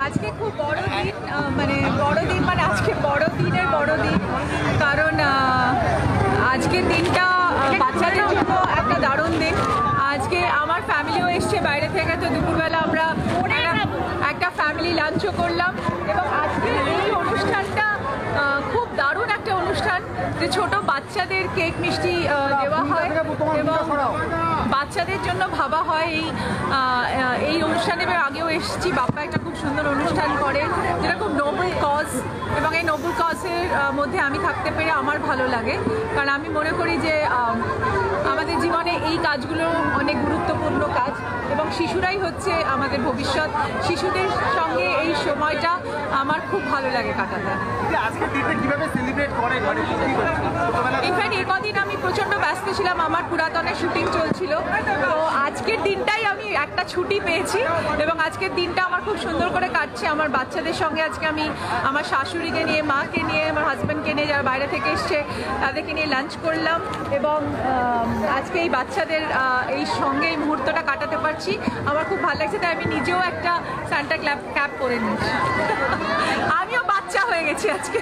আজকে খুব বড় দিন, মানে আজকে বড়দিনের বড় দিন, কারণ আজকের দিনটা বাচ্চাদের জন্য একটা দারুণ দিন। আজকে আমার ফ্যামিলিও এসছে বাইরে থেকে, তো দুপুরবেলা আমরা একটা ফ্যামিলি লাঞ্চও করলাম। এবং আজকে এই অনুষ্ঠানটা খুব দারুণ একটা অনুষ্ঠান, যে ছোট বাচ্চাদের কেক মিষ্টি দেওয়া হয় এবং বাচ্চাদের জন্য ভাবা হয় এই অনুষ্ঠানে। আগেও এসেছি, বাপ্পা একটা খুব সুন্দর অনুষ্ঠান করে যেটা খুব নোবেল কজ, এবং এই নোবেল কজের মধ্যে আমি থাকতে পেরে আমার ভালো লাগে, কারণ আমি মনে করি যে আমাদের জীবনে এই কাজগুলো অনেক গুরুত্বপূর্ণ কাজ, এবং শিশুরাই হচ্ছে আমাদের ভবিষ্যৎ। শিশুদের সঙ্গে এই সময়টা আমার খুব ভালো লাগে কাটাতে। ইনফ্যাক্ট এই কদিন আমি প্রচণ্ড ব্যস্ত ছিলাম, আমার পুরাতনের শুটিং চলছিল, তো আজকের দিনটাই আমি একটা ছুটি পেয়েছি এবং আজকের দিনটা আমার খুব সুন্দর করে কাটছে আমার বাচ্চাদের সঙ্গে। আজকে আমি আমার শাশুড়িকে নিয়ে, মাকে নিয়ে, আমার হাজব্যান্ডকে নিয়ে, যারা বাইরে থেকে এসছে তাদেরকে নিয়ে লাঞ্চ করলাম, এবং আজকে এই বাচ্চাদের এই সঙ্গে এই মুহূর্তটা কাটাতে পারছি, আমার খুব ভালো লাগছে। তাই আমি নিজেও একটা সান্টা ক্যাপ পরে নিয়েছি। আমিও বাচ্চা হয়ে গেছি আজকে।